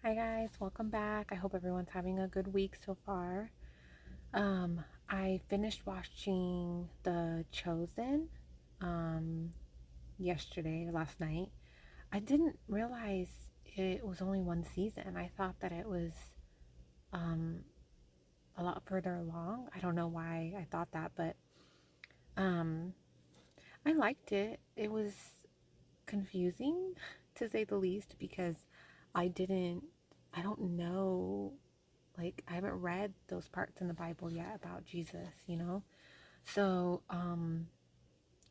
Hi guys, welcome back. I hope everyone's having a good week so far. I finished watching The Chosen um last night. I didn't realize it was only one season. I thought that it was um a lot further along. I don't know why I thought that, but um I liked it. It was confusing to say the least because I didn't I don't know, like I haven't read those parts in the Bible yet about Jesus. So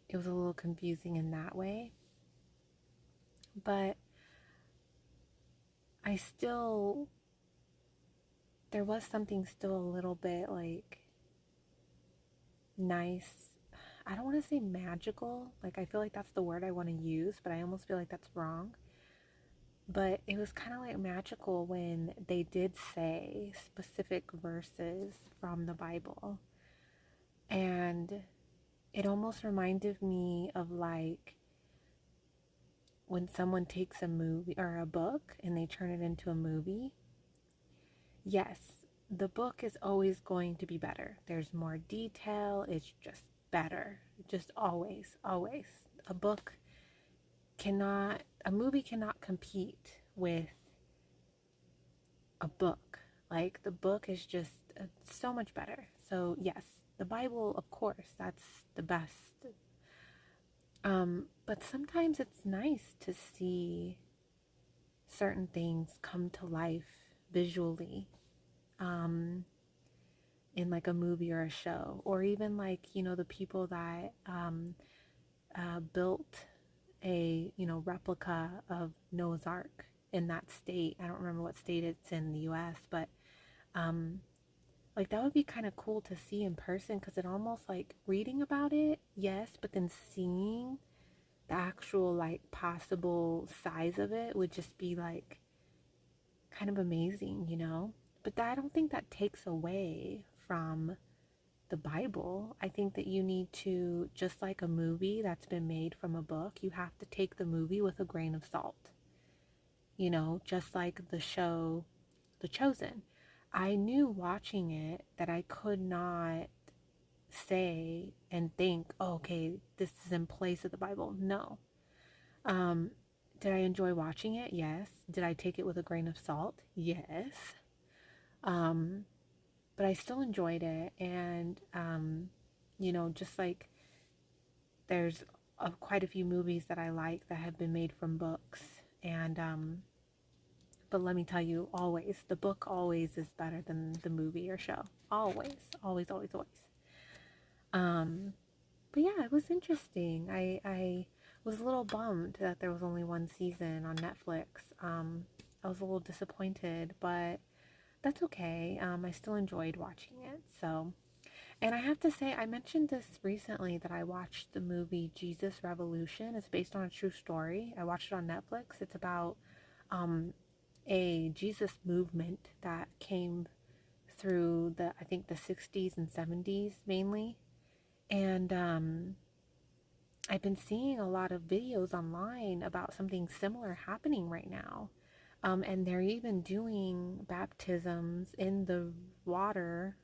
it was a little confusing in that way. But I still there was something still a little bit like nice. I don't want to say magical. Like I feel like that's the word I want to use, but I almost feel like that's wrong. But it was kind of like magical when they did say specific verses from the Bible. And it almost reminded me of like when someone takes a movie or a book and they turn it into a movie. Yes, the book is always going to be better. There's more detail, it's just better. Just always, always. A book a movie cannot compete with a book. Like the book is just so much better. So, yes, the Bible, of course, that's the best. But sometimes it's nice to see certain things come to life visually, um, in like a movie or a show, or even like, the people that built a, replica of Noah's Ark in that state. I don't remember what state it's in the US, but um, like that would be kind of cool to see in person because it almost like reading about it, yes, but then seeing the actual like possible size of it would just be like kind of amazing. But I don't think that takes away from the Bible. I think that you need to, just like a movie that's been made from a book, you have to take the movie with a grain of salt. Just like the show The Chosen. I knew watching it that I could not say and think, oh, okay, this is in place of the Bible. No. Um, did I enjoy watching it? Yes. Did I take it with a grain of salt? Yes. Um, but I still enjoyed it. And, just like there's quite a few movies that I like that have been made from books. But let me tell you, always, the book always is better than the movie or show. Always, always, always, always. Um, but yeah, it was interesting. I was a little bummed that there was only one season on Netflix. I was a little disappointed, but that's okay. I still enjoyed watching it. So, and I have to say, I mentioned this recently that I watched the movie Jesus Revolution. It's based on a true story. I watched it on Netflix. It's about um, a Jesus movement that came through I think the 60s and 70s mainly. And I've been seeing a lot of videos online about something similar happening right now. And they're even doing baptisms in the water,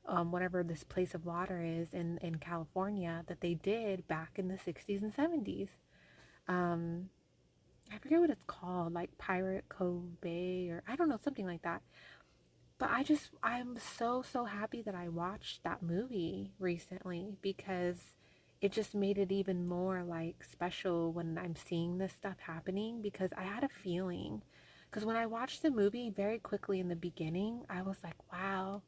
whatever this place of water is in California that they did back in the 60s and 70s. Um, I forget what it's called, like Pirate Cove Bay, or I don't know, something like that. But I'm so, so happy that I watched that movie recently because it just made it even more like special when I'm seeing this stuff happening because I had a feeling. Because when I watched the movie very quickly in the beginning, I was like, wow,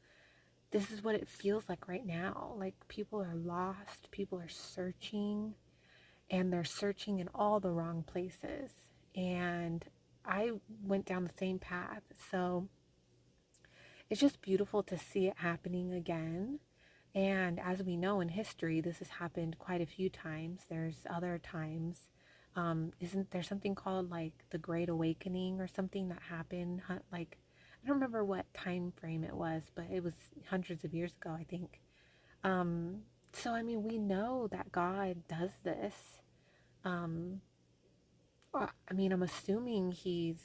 this is what it feels like right now. Like people are lost, people are searching, and they're searching in all the wrong places. And I went down the same path. So it's just beautiful to see it happening again. And as we know in history, this has happened quite a few times. There's other times. Isn't there something called like the Great Awakening or something that happened? Like, I don't remember what time frame it was, but it was hundreds of years ago, I think. Um, so, I mean, we know that God does this. Um, I mean, I'm assuming He's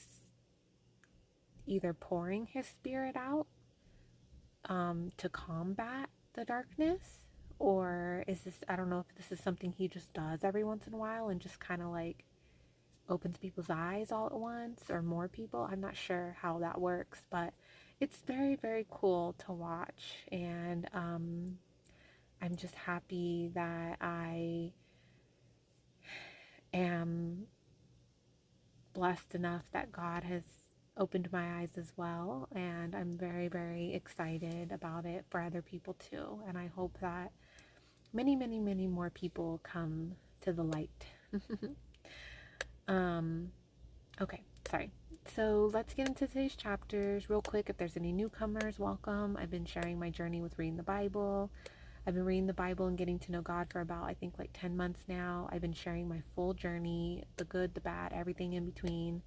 either pouring his spirit out to combat the darkness, or is this, I don't know if this is something he just does every once in a while and just kind of like opens people's eyes all at once, or more people. I'm not sure how that works, but it's very, very cool to watch. And I'm just happy that I am blessed enough that God has opened my eyes as well. And I'm very, very excited about it for other people too. And I hope that many, many, many more people come to the light. Okay, sorry. So let's get into today's chapters real quick. If there's any newcomers, welcome. I've been sharing my journey with reading the Bible. I've been reading the Bible and getting to know God for about, I think, like 10 months now. I've been sharing my full journey, the good, the bad, everything in between.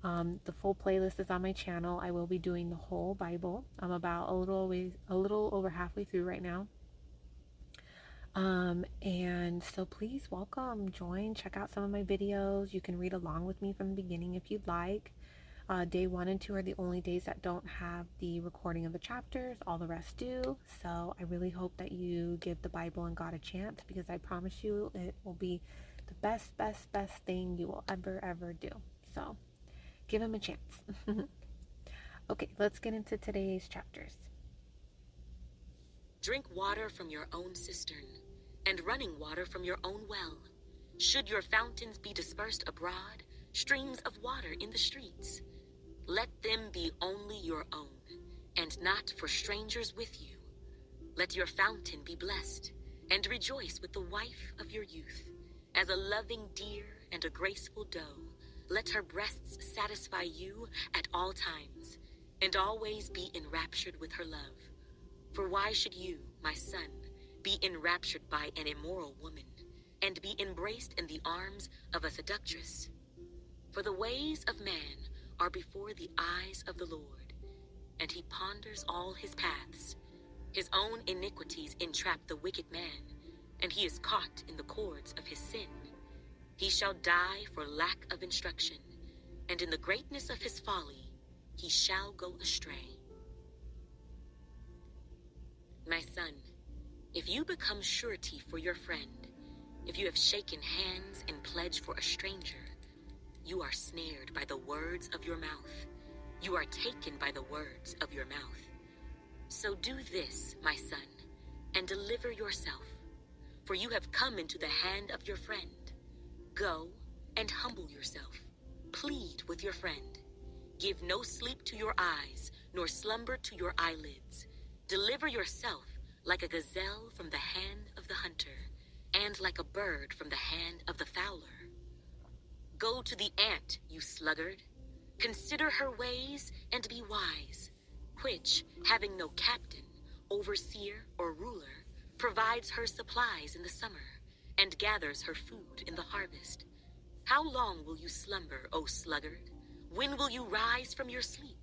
The full playlist is on my channel. I will be doing the whole Bible. I'm about a little over halfway through right now. And so please welcome, join, check out some of my videos. You can read along with me from the beginning if you'd like. Day 1 and 2 are the only days that don't have the recording of the chapters. All the rest do. So I really hope that you give the Bible and God a chance, because I promise you it will be the best, best, best thing you will ever do. So give him a chance. Okay, let's get into today's chapters. Drink water from your own cistern, and running water from your own well. Should your fountains be dispersed abroad, streams of water in the streets, let them be only your own, and not for strangers with you. Let your fountain be blessed, and rejoice with the wife of your youth. As a loving deer and a graceful doe, let her breasts satisfy you at all times, and always be enraptured with her love. For why should you, my son, be enraptured by an immoral woman, and be embraced in the arms of a seductress? For the ways of man are before the eyes of the Lord, and he ponders all his paths. His own iniquities entrap the wicked man, and he is caught in the cords of his sin. He shall die for lack of instruction, and in the greatness of his folly he shall go astray. My son, if you become surety for your friend, if you have shaken hands and pledged for a stranger, you are snared by the words of your mouth. You are taken by the words of your mouth. So do this, my son, and deliver yourself, for you have come into the hand of your friend. Go and humble yourself. Plead with your friend. Give no sleep to your eyes, nor slumber to your eyelids. Deliver yourself like a gazelle from the hand of the hunter, and like a bird from the hand of the fowler. Go to the ant, you sluggard. Consider her ways and be wise, which, having no captain, overseer, or ruler, provides her supplies in the summer, and gathers her food in the harvest. How long will you slumber, O sluggard? When will you rise from your sleep?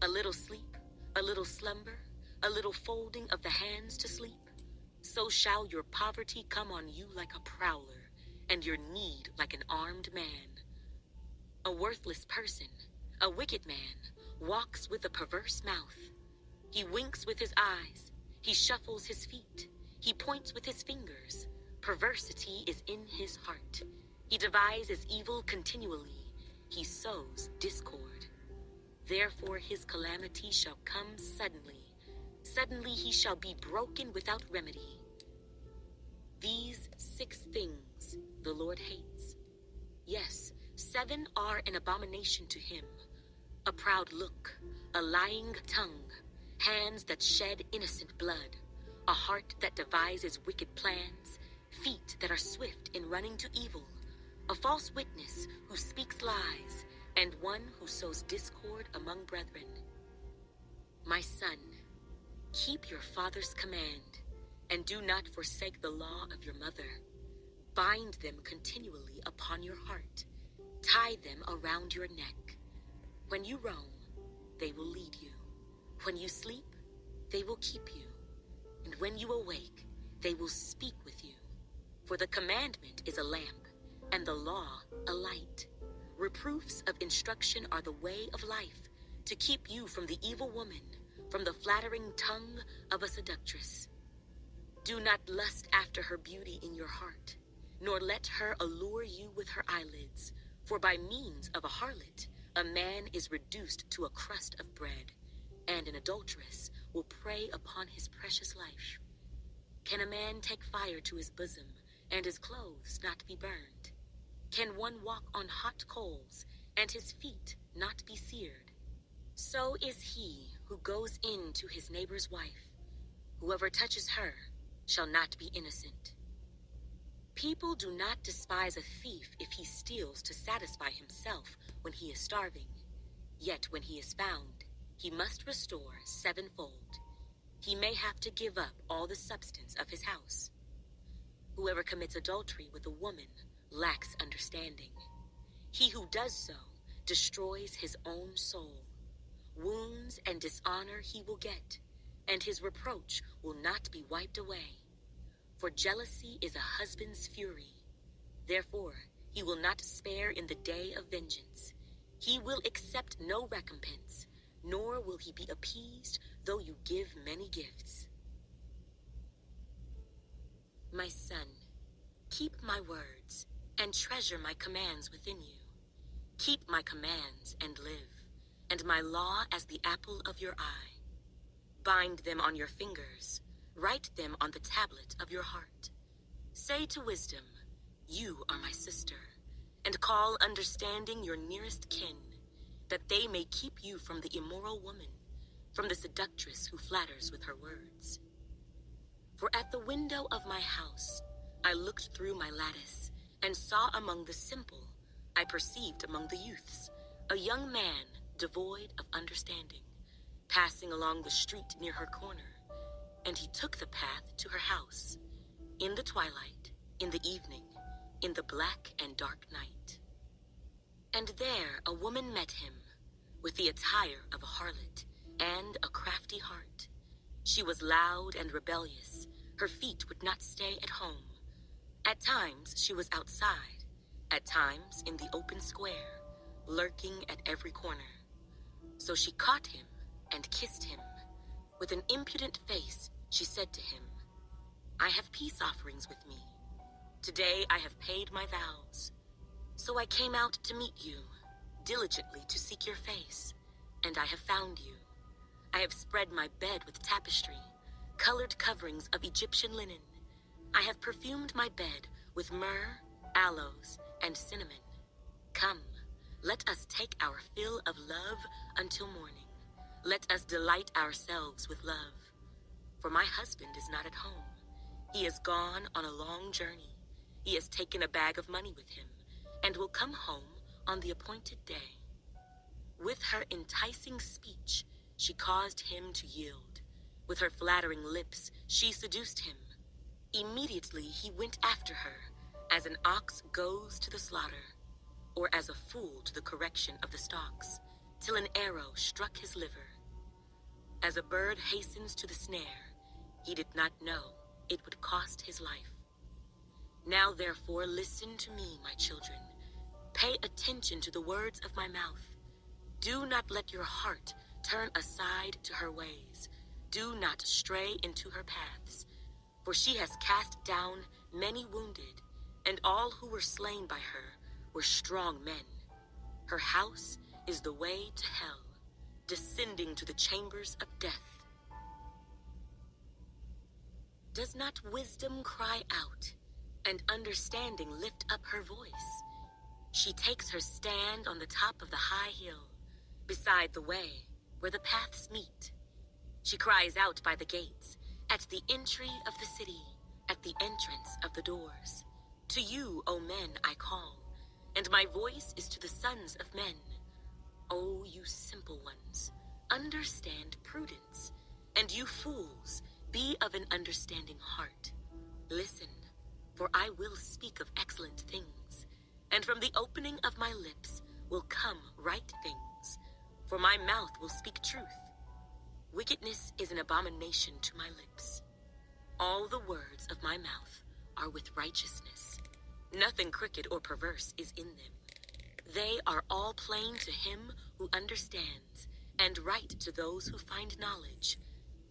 A little sleep, a little slumber, a little folding of the hands to sleep. So shall your poverty come on you like a prowler, and your need like an armed man. A worthless person, a wicked man, walks with a perverse mouth. He winks with his eyes, he shuffles his feet, he points with his fingers. Perversity is in his heart. He devises evil continually, he sows discord. Therefore his calamity shall come suddenly. Suddenly he shall be broken without remedy. These 6 things the Lord hates. Yes, 7 are an abomination to him: a proud look, a lying tongue, hands that shed innocent blood, a heart that devises wicked plans, feet that are swift in running to evil, a false witness who speaks lies, and one who sows discord among brethren. My son, keep your father's command, and do not forsake the law of your mother. Bind them continually upon your heart. Tie them around your neck. When you roam, they will lead you. When you sleep, they will keep you. And when you awake, they will speak with you. For the commandment is a lamp, and the law a light. Reproofs of instruction are the way of life, to keep you from the evil woman, from the flattering tongue of a seductress. Do not lust after her beauty in your heart, nor let her allure you with her eyelids, for by means of a harlot, a man is reduced to a crust of bread, and an adulteress will prey upon his precious life. Can a man take fire to his bosom, and his clothes not be burned? Can one walk on hot coals, and his feet not be seared? So is he who goes in to his neighbor's wife. Whoever touches her shall not be innocent. People do not despise a thief if he steals to satisfy himself when he is starving. Yet when he is found, he must restore sevenfold. He may have to give up all the substance of his house. Whoever commits adultery with a woman lacks understanding. He who does so destroys his own soul. Wounds and dishonor he will get, and his reproach will not be wiped away. For jealousy is a husband's fury. Therefore, he will not spare in the day of vengeance. He will accept no recompense, nor will he be appeased though you give many gifts. My son, keep my words and treasure my commands within you. Keep my commands and live, and my law as the apple of your eye. Bind them on your fingers, write them on the tablet of your heart. Say to wisdom, you are my sister, and call understanding your nearest kin, that they may keep you from the immoral woman, from the seductress who flatters with her words. For at the window of my house I looked through my lattice, and saw among the simple, I perceived among the youths, a young man devoid of understanding, passing along the street near her corner, and he took the path to her house, in the twilight, in the evening, in the black and dark night. And there a woman met him, with the attire of a harlot, and a crafty heart. She was loud and rebellious, her feet would not stay at home. At times she was outside, at times in the open square, lurking at every corner. So she caught him and kissed him. With an impudent face, she said to him, I have peace offerings with me. Today I have paid my vows. So I came out to meet you, diligently to seek your face, and I have found you. I have spread my bed with tapestry, colored coverings of Egyptian linen. I have perfumed my bed with myrrh, aloes, and cinnamon. Come, let us take our fill of love until morning. Let us delight ourselves with love. For my husband is not at home. He is gone on a long journey. He has taken a bag of money with him, and will come home on the appointed day. With her enticing speech, she caused him to yield. With her flattering lips, she seduced him. Immediately he went after her, as an ox goes to the slaughter, or as a fool to the correction of the stocks, till an arrow struck his liver. As a bird hastens to the snare, he did not know it would cost his life. Now therefore listen to me, my children. Pay attention to the words of my mouth. Do not let your heart turn aside to her ways. Do not stray into her paths. For she has cast down many wounded, and all who were slain by her were strong men. Her house is the way to hell, descending to the chambers of death. Does not wisdom cry out, and understanding lift up her voice? She takes her stand on the top of the high hill, beside the way where the paths meet. She cries out by the gates, at the entry of the city, at the entrance of the doors. To you, O men, I call, and my voice is to the sons of men. O you simple ones, understand prudence, and you fools, be of an understanding heart. Listen, for I will speak of excellent things, and from the opening of my lips will come right things, for my mouth will speak truth. Wickedness is an abomination to my lips. All the words of my mouth are with righteousness. Nothing crooked or perverse is in them. They are all plain to him who understands, and right to those who find knowledge.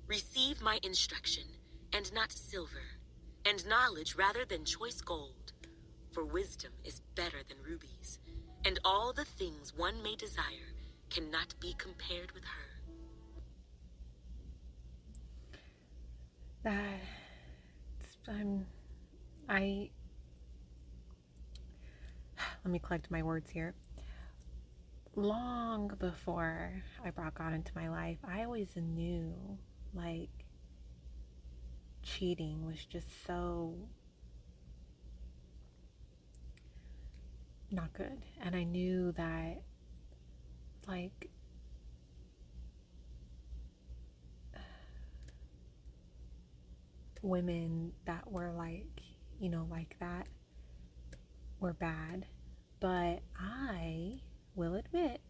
Receive my instruction, and not silver, and knowledge rather than choice gold. For wisdom is better than rubies, and all the things one may desire cannot be compared with her. That I let me collect my words here. Long before I brought God into my life, I always knew like cheating was just so not good. And I knew that like women that were like, like that were bad. But I will admit,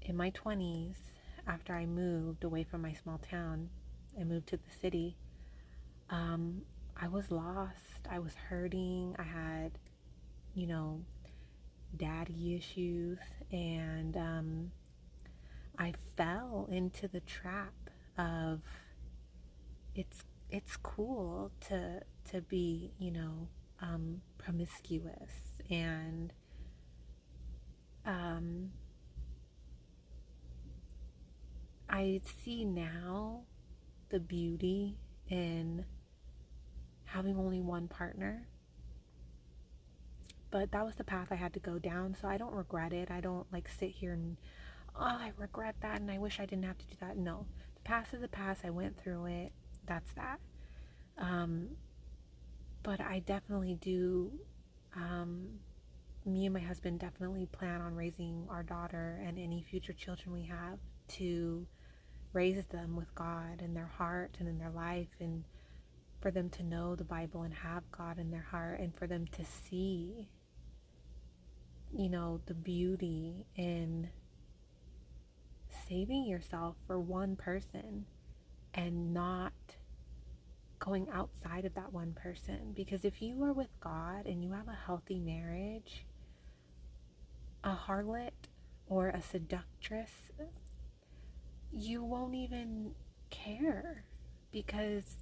in my 20s, after I moved away from my small town, I moved to the city. Um, I was lost. I was hurting. I had, you know, daddy issues, and I fell into the trap of it's cool to be, promiscuous, and um, I see now the beauty in having only one partner. But that was the path I had to go down, so I don't regret it. I don't like sit here and, oh, I regret that and I wish I didn't have to do that. No, the past is the past. I went through it. That's that. Um, but I definitely do. Me and my husband definitely plan on raising our daughter and any future children we have to raise them with God in their heart and in their life, and for them to know the Bible and have God in their heart, and for them to see, the beauty in saving yourself for one person and not going outside of that one person. Because if you are with God and you have a healthy marriage, a harlot or a seductress, you won't even care, because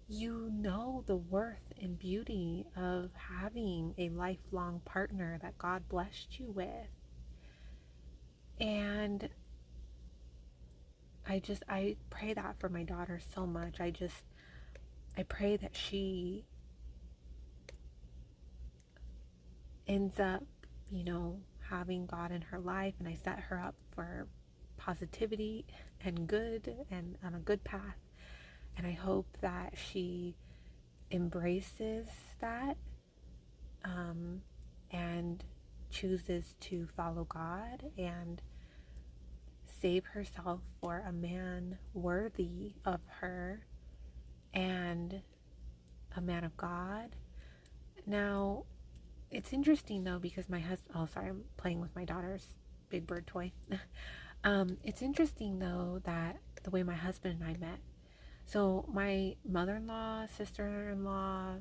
you know the worth and beauty of having a lifelong partner that God blessed you with. And I pray that for my daughter so much. I pray that she ends up, having God in her life, and I set her up for positivity and good and on a good path. And I hope that she embraces that, and chooses to follow God and save herself for a man worthy of her and a man of God. Now, it's interesting though, because my husband, oh, sorry, I'm playing with my daughter's Big Bird toy. It's interesting though that the way my husband and I met. So, my mother in law, sister in law,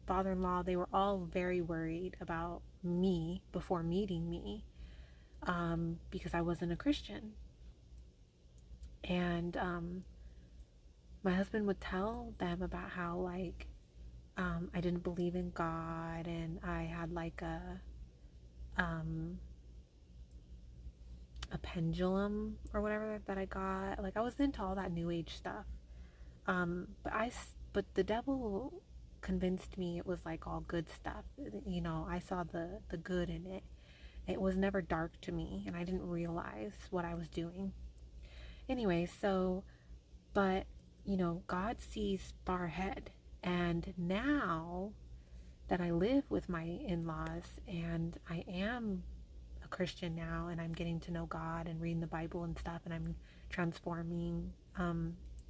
father in law, they were all very worried about me before meeting me, because I wasn't a Christian. And my husband would tell them about how, like, I didn't believe in God, and I had like a pendulum or whatever that I got. Like, I was into all that new age stuff. But the devil convinced me it was like all good stuff. I saw the good in it. It was never dark to me, and I didn't realize what I was doing. Anyway, so, but, God sees far ahead. And now that I live with my in laws and I am a Christian now, and I'm getting to know God and reading the Bible and stuff, and I'm transforming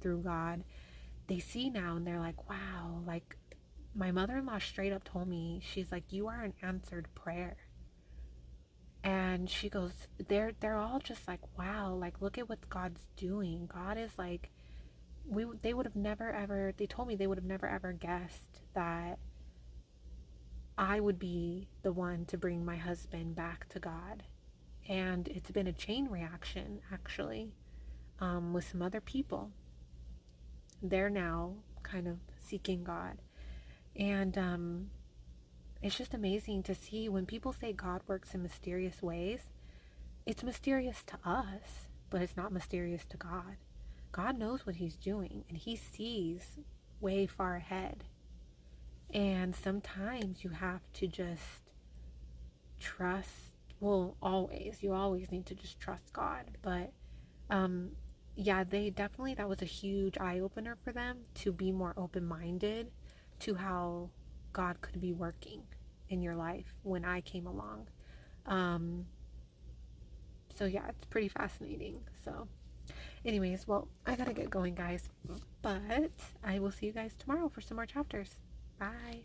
through God, they see now and they're like, wow, like my mother in law straight up told me, she's like, you are an answered prayer. And she goes, they're all just like, wow, like look at what God's doing. God is like, they would have never ever, they told me they would have never ever guessed that I would be the one to bring my husband back to God. And it's been a chain reaction, actually, with some other people. They're now kind of seeking God. And it's just amazing to see when people say God works in mysterious ways. It's mysterious to us, but it's not mysterious to God. God knows what he's doing, and he sees way far ahead. And sometimes you have to just trust. Well, you always need to just trust God. But um, yeah, that was a huge eye opener for them to be more open minded to how God could be working in your life when I came along. Um, so yeah, it's pretty fascinating. So, anyways, well, I gotta get going, guys. But I will see you guys tomorrow for some more chapters. Bye.